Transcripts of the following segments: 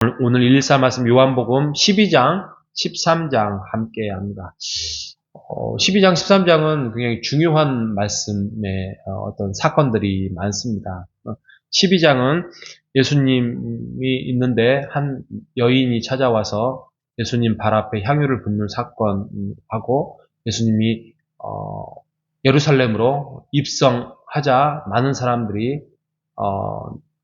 오늘 114 말씀 요한복음 12장, 13장 함께 합니다. 12장, 13장은 굉장히 중요한 말씀의 어떤 사건들이 많습니다. 12장은 예수님이 있는데 한 여인이 찾아와서 예수님 발 앞에 향유를 붓는 사건하고 예수님이 예루살렘으로 입성하자 많은 사람들이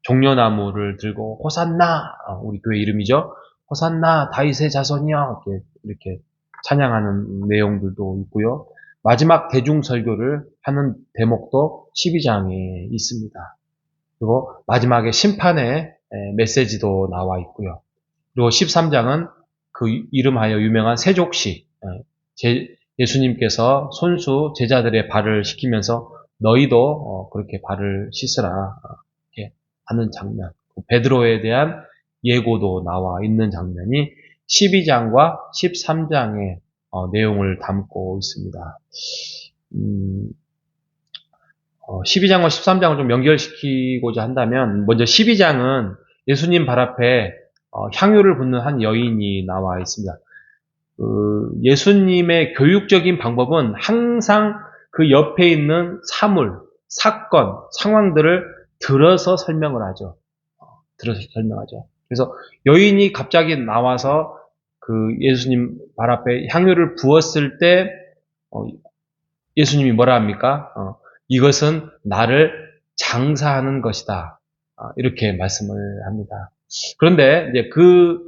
종려나무를 들고 호산나, 우리 교회 이름이죠. 호산나 다윗의 자손이여 이렇게 찬양하는 내용들도 있고요. 마지막 대중설교를 하는 대목도 12장에 있습니다. 그리고 마지막에 심판의 메시지도 나와 있고요. 그리고 13장은 그 이름하여 유명한 세족시, 예수님께서 손수 제자들의 발을 씻기면서 너희도 그렇게 발을 씻으라 이렇게 하는 장면, 베드로에 대한 예고도 나와 있는 장면이 12장과 13장의 내용을 담고 있습니다. 12장과 13장을 좀 연결시키고자 한다면 먼저 12장은 예수님 발 앞에 향유를 붓는 한 여인이 나와 있습니다. 예수님의 교육적인 방법은 항상 그 옆에 있는 사물, 사건, 상황들을 들어서 설명을 하죠. 들어서 설명하죠. 그래서 여인이 갑자기 나와서 그 예수님 발 앞에 향유를 부었을 때 예수님이 뭐라 합니까? 이것은 나를 장사하는 것이다. 이렇게 말씀을 합니다. 그런데 이제 그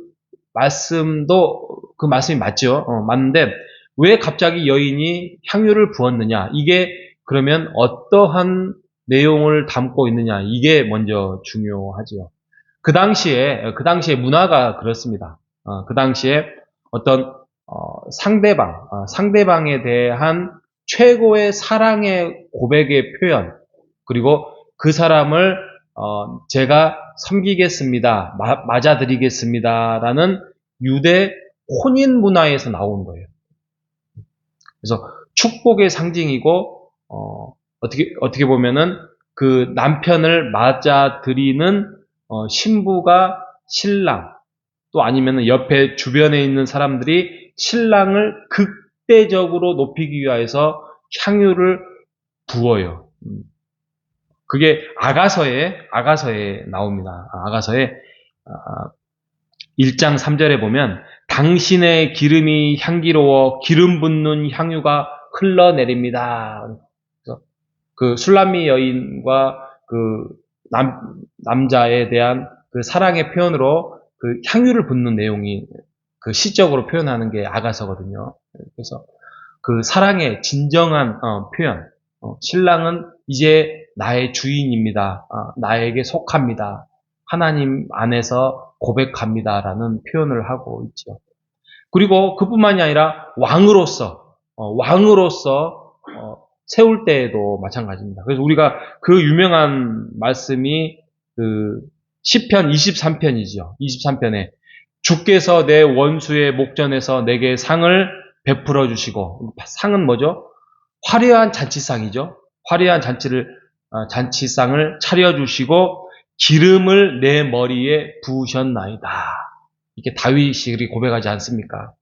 말씀이 맞죠. 맞는데 왜 갑자기 여인이 향유를 부었느냐? 이게 그러면 어떠한 내용을 담고 있느냐? 이게 먼저 중요하지요. 그 당시에 문화가 그렇습니다. 그 당시에 어떤 상대방에 대한 최고의 사랑의 고백의 표현, 그리고 그 사람을 제가 섬기겠습니다, 맞아드리겠습니다라는 유대 혼인 문화에서 나온 거예요. 그래서 축복의 상징이고 어떻게 보면은 그 남편을 맞아드리는 신부가 신랑, 또 아니면은 옆에 주변에 있는 사람들이 신랑을 극대적으로 높이기 위해서 향유를 부어요. 그게 아가서에 나옵니다. 아가서에 1장 3절에 보면 당신의 기름이 향기로워 기름 붓는 향유가 흘러내립니다. 그래서 그 술람미 여인과 그 남자에 대한 그 사랑의 표현으로 그 향유를 붓는 내용이 그 시적으로 표현하는 게 아가서거든요. 그래서 그 사랑의 진정한 표현, 신랑은 이제 나의 주인입니다. 나에게 속합니다. 하나님 안에서 고백합니다라는 표현을 하고 있죠. 그리고 그뿐만이 아니라 왕으로서 세울 때에도 마찬가지입니다. 그래서 우리가 그 유명한 말씀이 그 시편 23편이죠. 23편에 주께서 내 원수의 목전에서 내게 상을 베풀어 주시고, 상은 뭐죠? 화려한 잔치상이죠. 화려한 잔치상을 차려주시고 기름을 내 머리에 부으셨나이다. 이렇게 다윗이 그렇게 고백하지 않습니까?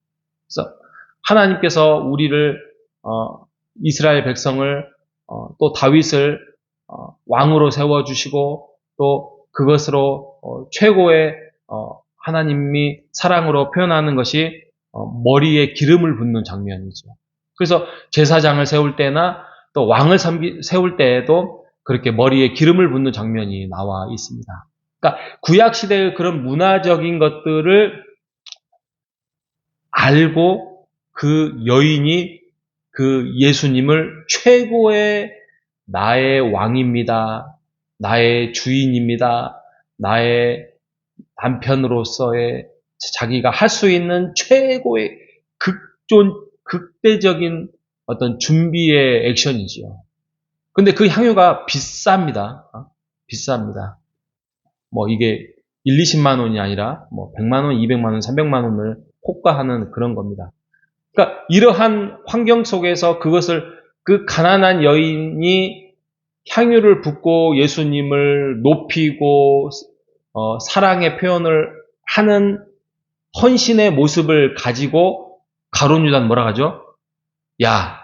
그래서 하나님께서 우리를 이스라엘 백성을 또 다윗을 왕으로 세워주시고 또 그것으로 최고의 하나님이 사랑으로 표현하는 것이 머리에 기름을 붓는 장면이죠. 그래서 제사장을 세울 때나 또 왕을 세울 때에도 그렇게 머리에 기름을 붓는 장면이 나와 있습니다. 그러니까 구약시대의 그런 문화적인 것들을 알고 그 여인이 그 예수님을 최고의 나의 왕입니다, 나의 주인입니다, 나의 남편으로서의 자기가 할 수 있는 최고의 극대적인 어떤 준비의 액션이지요. 근데 그 향유가 비쌉니다. 비쌉니다. 뭐 이게 1, 20만 원이 아니라 뭐 100만 원, 200만 원, 300만 원을 호가하는 그런 겁니다. 그러니까 이러한 환경 속에서 그것을 그 가난한 여인이 향유를 붓고 예수님을 높이고 사랑의 표현을 하는 헌신의 모습을 가지고 가룟 유다는 뭐라 하죠? 야,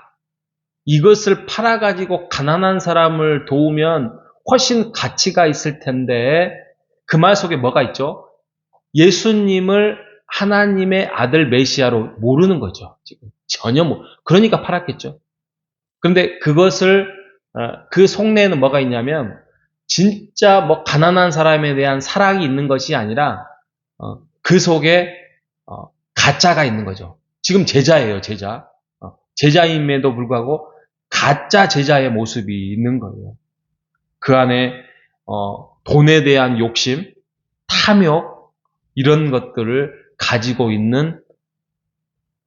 이것을 팔아가지고 가난한 사람을 도우면 훨씬 가치가 있을 텐데, 그 말 속에 뭐가 있죠? 예수님을 하나님의 아들 메시아로 모르는 거죠. 지금 전혀 그러니까 팔았겠죠. 그런데 그것을 그 속내에는 뭐가 있냐면 진짜 가난한 사람에 대한 사랑이 있는 것이 아니라 그 속에 가짜가 있는 거죠. 지금 제자예요, 제자. 제자임에도 불구하고 가짜 제자의 모습이 있는 거예요. 그 안에 돈에 대한 욕심, 탐욕 이런 것들을 가지고 있는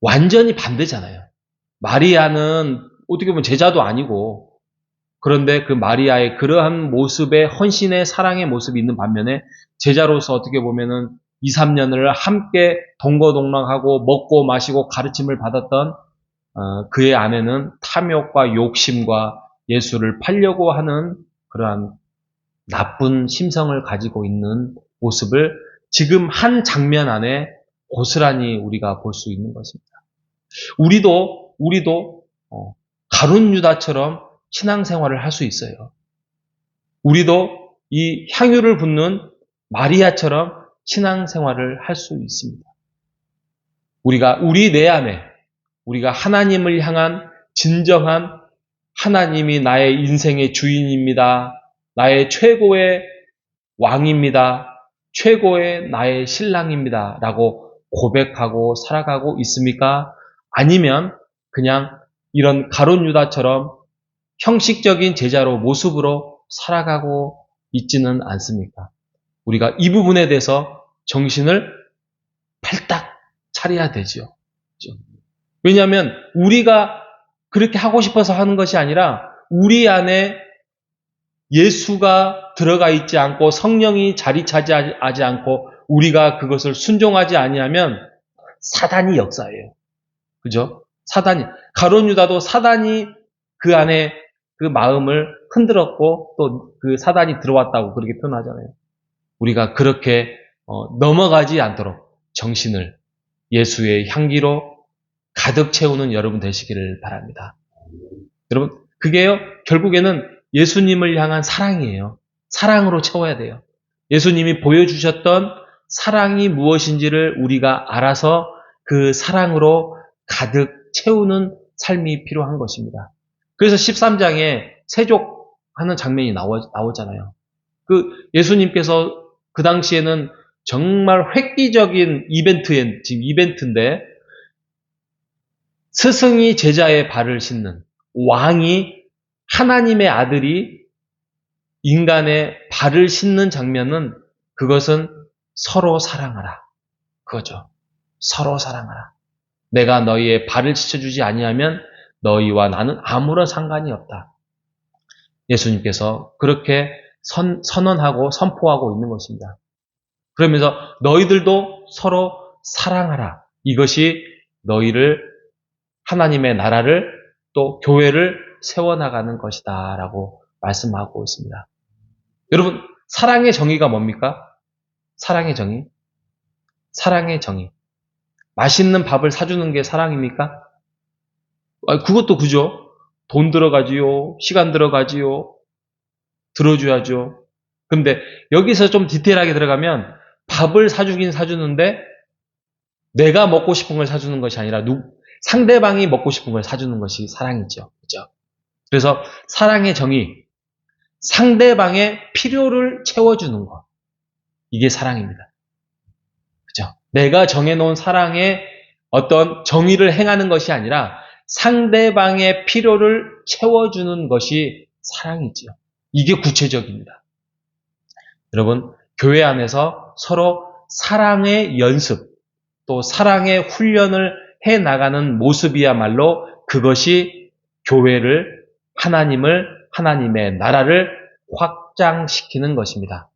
완전히 반대잖아요. 마리아는 어떻게 보면 제자도 아니고 그런데 그 마리아의 그러한 모습의 헌신의 사랑의 모습이 있는 반면에 제자로서 어떻게 보면은 2, 3년을 함께 동거동락하고 먹고 마시고 가르침을 받았던 그의 안에는 탐욕과 욕심과 예수를 팔려고 하는 그러한 나쁜 심성을 가지고 있는 모습을 지금 한 장면 안에 고스란히 우리가 볼 수 있는 것입니다. 우리도 가룟 유다처럼 신앙생활을 할 수 있어요. 우리도 이 향유를 붓는 마리아처럼 신앙생활을 할 수 있습니다. 우리 내 안에 우리가 하나님을 향한 진정한 하나님이 나의 인생의 주인입니다. 나의 최고의 왕입니다. 최고의 나의 신랑입니다. 라고 고백하고 살아가고 있습니까? 아니면 그냥 이런 가룟 유다처럼 형식적인 제자로 모습으로 살아가고 있지는 않습니까? 우리가 이 부분에 대해서 정신을 팔딱 차려야 되지요. 왜냐하면 우리가 그렇게 하고 싶어서 하는 것이 아니라 우리 안에 예수가 들어가 있지 않고 성령이 자리 차지하지 않고 우리가 그것을 순종하지 아니하면 사단이 역사해요. 그죠? 가룟 유다도 사단이 그 안에 그 마음을 흔들었고 또 그 사단이 들어왔다고 그렇게 표현하잖아요. 우리가 그렇게 넘어가지 않도록 정신을 예수의 향기로 가득 채우는 여러분 되시기를 바랍니다. 여러분, 그게요, 결국에는 예수님을 향한 사랑이에요. 사랑으로 채워야 돼요. 예수님이 보여주셨던 사랑이 무엇인지를 우리가 알아서 그 사랑으로 가득 채우는 삶이 필요한 것입니다. 그래서 13장에 세족하는 장면이 나오잖아요. 그 예수님께서 그 당시에는 정말 획기적인 지금 이벤트인데 스승이 제자의 발을 씻는 왕이 하나님의 아들이 인간의 발을 씻는 장면은 그것은 서로 사랑하라. 그거죠. 서로 사랑하라. 내가 너희의 발을 씻어주지 아니하면 너희와 나는 아무런 상관이 없다. 예수님께서 그렇게 선언하고 선포하고 있는 것입니다. 그러면서 너희들도 서로 사랑하라. 이것이 너희를 하나님의 나라를 또 교회를 세워나가는 것이다 라고 말씀하고 있습니다. 여러분, 사랑의 정의가 뭡니까? 사랑의 정의. 사랑의 정의. 맛있는 밥을 사주는 게 사랑입니까? 그것도 그죠. 돈 들어가지요. 시간 들어가지요. 들어줘야죠. 근데 여기서 좀 디테일하게 들어가면 밥을 사주긴 사주는데 내가 먹고 싶은 걸 사주는 것이 아니라 상대방이 먹고 싶은 걸 사주는 것이 사랑이죠. 그죠? 그래서 사랑의 정의, 상대방의 필요를 채워주는 것. 이게 사랑입니다. 그죠? 내가 정해놓은 사랑의 어떤 정의를 행하는 것이 아니라 상대방의 필요를 채워주는 것이 사랑이지요. 이게 구체적입니다. 여러분, 교회 안에서 서로 사랑의 연습, 또 사랑의 훈련을 해 나가는 모습이야말로 그것이 교회를, 하나님의 나라를 확장시키는 것입니다.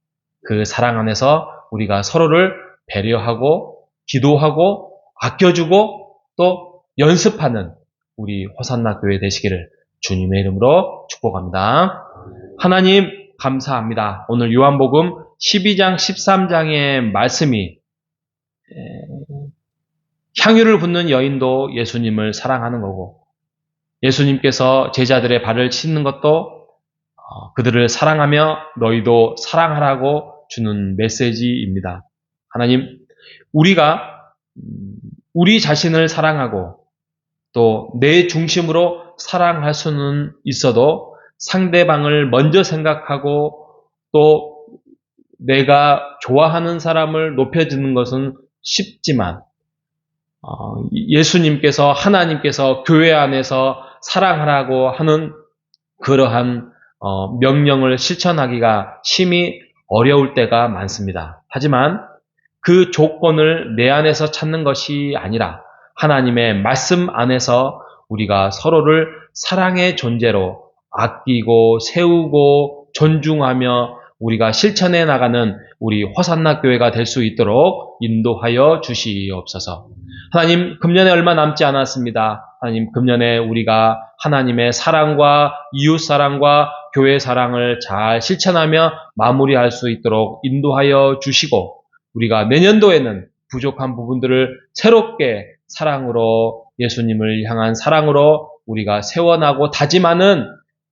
그 사랑 안에서 우리가 서로를 배려하고, 기도하고, 아껴주고, 또 연습하는 우리 호산나 교회 되시기를 주님의 이름으로 축복합니다. 하나님 감사합니다. 오늘 요한복음 12장 13장의 말씀이 향유를 붓는 여인도 예수님을 사랑하는 거고, 예수님께서 제자들의 발을 씻는 것도 그들을 사랑하며 너희도 사랑하라고 주는 메시지입니다. 하나님, 우리가 우리 자신을 사랑하고 또 내 중심으로 사랑할 수는 있어도 상대방을 먼저 생각하고 또 내가 좋아하는 사람을 높여주는 것은 쉽지만 예수님께서 하나님께서 교회 안에서 사랑하라고 하는 그러한 명령을 실천하기가 심히 어려울 때가 많습니다. 하지만 그 조건을 내 안에서 찾는 것이 아니라 하나님의 말씀 안에서 우리가 서로를 사랑의 존재로 아끼고 세우고 존중하며 우리가 실천해 나가는 우리 호산나 교회가 될 수 있도록 인도하여 주시옵소서. 하나님, 금년에 얼마 남지 않았습니다. 하나님, 금년에 우리가 하나님의 사랑과 이웃 사랑과 교회 사랑을 잘 실천하며 마무리할 수 있도록 인도하여 주시고, 우리가 내년도에는 부족한 부분들을 새롭게 사랑으로, 예수님을 향한 사랑으로 우리가 세워나고 다짐하는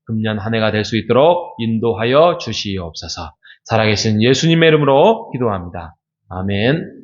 금년 한 해가 될 수 있도록 인도하여 주시옵소서. 살아계신 예수님의 이름으로 기도합니다. 아멘.